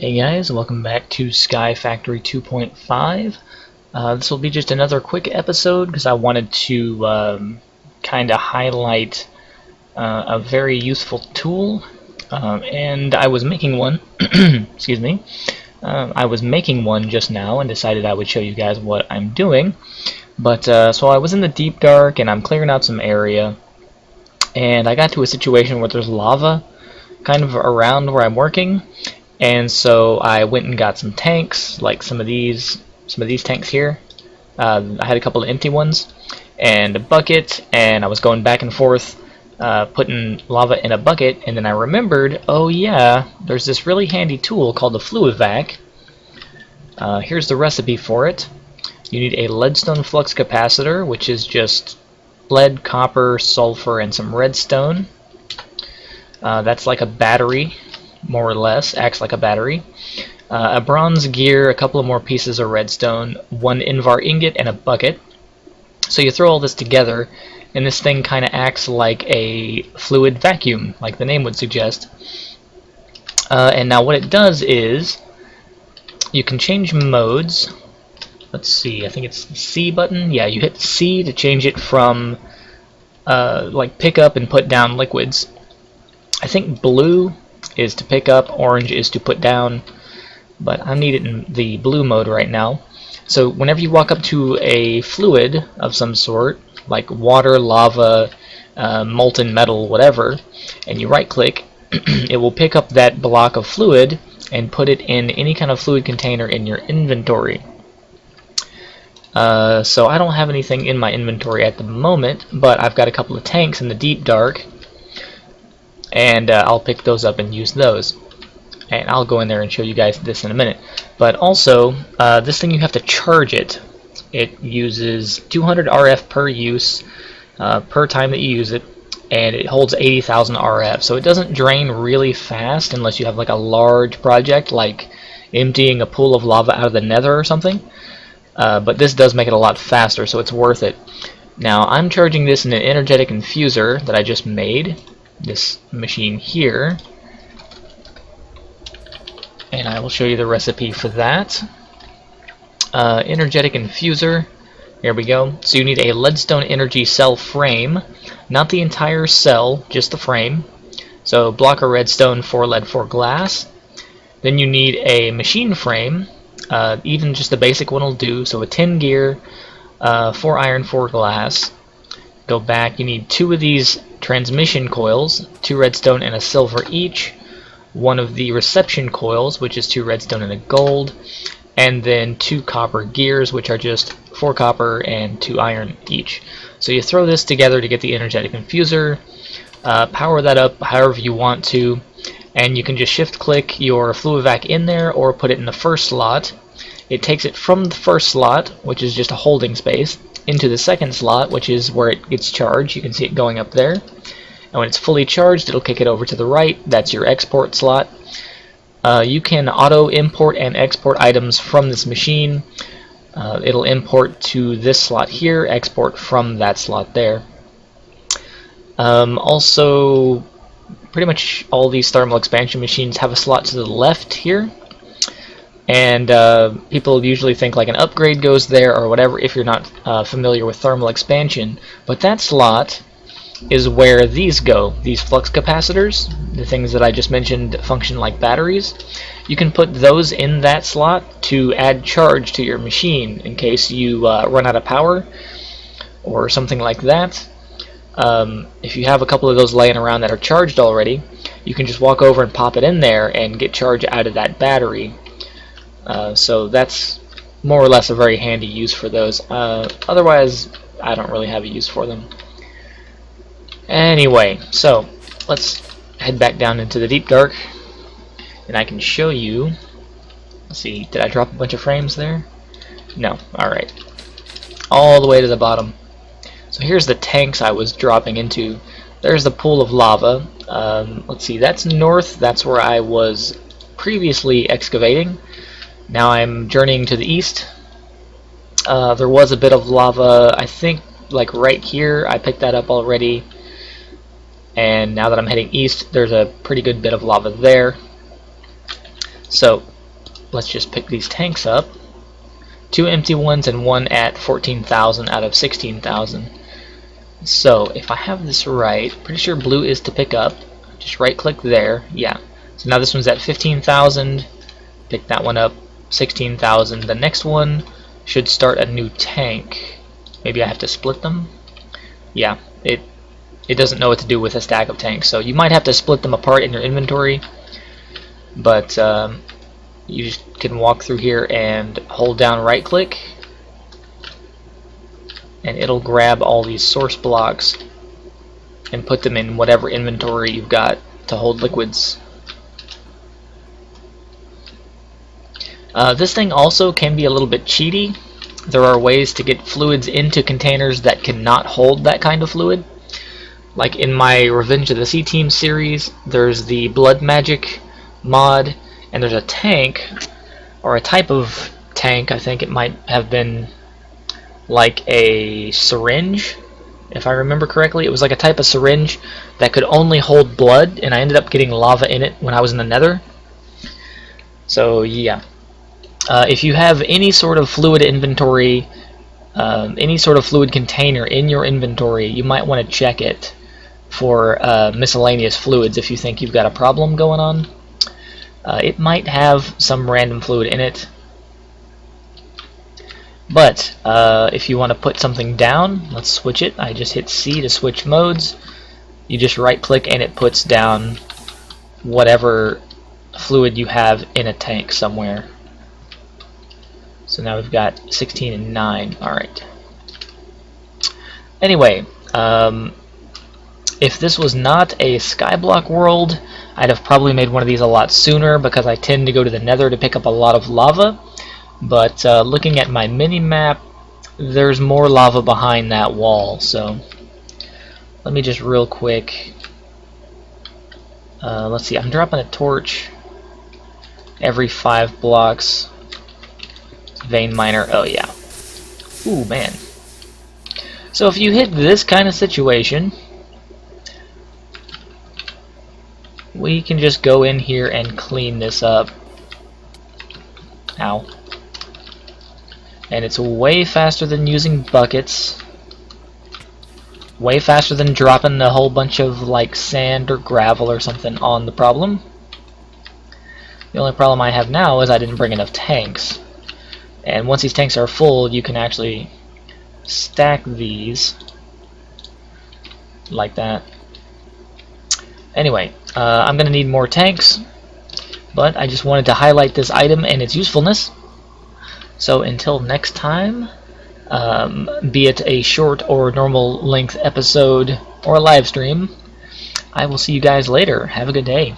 Hey guys, welcome back to Sky Factory 2.5. This will be just another quick episode because I wanted to kind of highlight a very useful tool, and I was making one. Excuse me. I was making one just now and decided I would show you guys what I'm doing. But so I was in the deep dark and I'm clearing out some area, and I got to a situation where there's lava kind of around where I'm working. And so I went and got some tanks, like some of these tanks here. I had a couple of empty ones and a bucket, and I was going back and forth putting lava in a bucket, and then I remembered, oh yeah, there's this really handy tool called the FluiVac. Here's the recipe for it. You need a leadstone flux capacitor, which is just lead, copper, sulfur, and some redstone. That's like a battery, more or less, acts like a battery. A bronze gear, a couple of more pieces of redstone, one invar ingot, and a bucket. So you throw all this together, and this thing kind of acts like a fluid vacuum, like the name would suggest. And now what it does is, you can change modes. Let's see, I think it's the C button. Yeah, you hit C to change it from like pick up and put down liquids. I think blue is to pick up, orange is to put down, but I need it in the blue mode right now. So whenever you walk up to a fluid of some sort, like water, lava, molten metal, whatever, and you right click, it will pick up that block of fluid and put it in any kind of fluid container in your inventory. So I don't have anything in my inventory at the moment, but I've got a couple of tanks in the deep dark, and I'll pick those up and use those. And I'll go in there and show you guys this in a minute. But also, this thing, you have to charge it. It uses 200 RF per use, per time that you use it, and it holds 80,000 RF. So it doesn't drain really fast unless you have like a large project, like emptying a pool of lava out of the nether or something. But this does make it a lot faster, so it's worth it. Now, I'm charging this in an energetic infuser that I just made. This machine here, and I will show you the recipe for that. Energetic infuser, here we go. So you need a leadstone energy cell frame, not the entire cell, just the frame. So block of redstone, 4 lead, 4 glass. Then you need a machine frame, even just the basic one will do. So a 10 gear, 4 iron, 4 glass. Go back, you need 2 of these transmission coils, 2 redstone and a silver each, 1 of the reception coils, which is 2 redstone and a gold, and then 2 copper gears, which are just 4 copper and 2 iron each. So you throw this together to get the energetic infuser, power that up however you want to, and you can just shift click your FluiVac in there or put it in the first slot. It takes it from the first slot, which is just a holding space, into the second slot, which is where it gets charged. You can see it going up there. And when it's fully charged, it'll kick it over to the right. That's your export slot. You can auto import and export items from this machine. It'll import to this slot here, export from that slot there. Also, pretty much all these thermal expansion machines have a slot to the left here. And people usually think like an upgrade goes there or whatever if you're not familiar with thermal expansion. But that slot is where these go, these flux capacitors, the things that I just mentioned function like batteries. You can put those in that slot to add charge to your machine in case you run out of power or something like that. If you have a couple of those laying around that are charged already, you can just walk over and pop it in there and get charge out of that battery. So that's more or less a very handy use for those. Otherwise, I don't really have a use for them. Anyway, so let's head back down into the deep dark, and I can show you. Let's see, did I drop a bunch of frames there? No. Alright. All the way to the bottom. So here's the tanks I was dropping into. There's the pool of lava. Let's see, that's north. That's where I was previously excavating. Now I'm journeying to the east. There was a bit of lava, I think, like right here. I picked that up already. And now that I'm heading east, there's a pretty good bit of lava there. So let's just pick these tanks up. 2 empty ones and one at 14,000 out of 16,000. So if I have this right, pretty sure blue is to pick up. Just right click there. Yeah. So now this one's at 15,000. Pick that one up. 16,000. The next one should start a new tank. Maybe I have to split them. Yeah. It doesn't know what to do with a stack of tanks, so you might have to split them apart in your inventory. But you just can walk through here and hold down right click, and it'll grab all these source blocks and put them in whatever inventory you've got to hold liquids. This thing also can be a little bit cheaty. There are ways to get fluids into containers that cannot hold that kind of fluid. Like in my Revenge of the Sea Team series, there's the Blood Magic mod, and there's a tank, or a type of tank, I think it might have been like a syringe, if I remember correctly. It was like a type of syringe that could only hold blood, and I ended up getting lava in it when I was in the Nether. So yeah, if you have any sort of fluid inventory, any sort of fluid container in your inventory, you might want to check it for miscellaneous fluids if you think you've got a problem going on. It might have some random fluid in it. But if you want to put something down, let's switch it. I just hit C to switch modes. You just right click and it puts down whatever fluid you have in a tank somewhere. So now we've got 16 and 9. Alright. Anyway, if this was not a skyblock world, I'd have probably made one of these a lot sooner because I tend to go to the Nether to pick up a lot of lava. But looking at my mini-map, there's more lava behind that wall. So let me just real quick, let's see, I'm dropping a torch every 5 blocks. Vein miner, oh yeah. Ooh, man. So if you hit this kind of situation, we can just go in here and clean this up. Ow. And it's way faster than using buckets. Way faster than dropping a whole bunch of like sand or gravel or something on the problem. The only problem I have now is I didn't bring enough tanks. And once these tanks are full, you can actually stack these like that. Anyway, I'm going to need more tanks, but I just wanted to highlight this item and its usefulness. So until next time, be it a short or normal length episode or a live stream, I will see you guys later. Have a good day.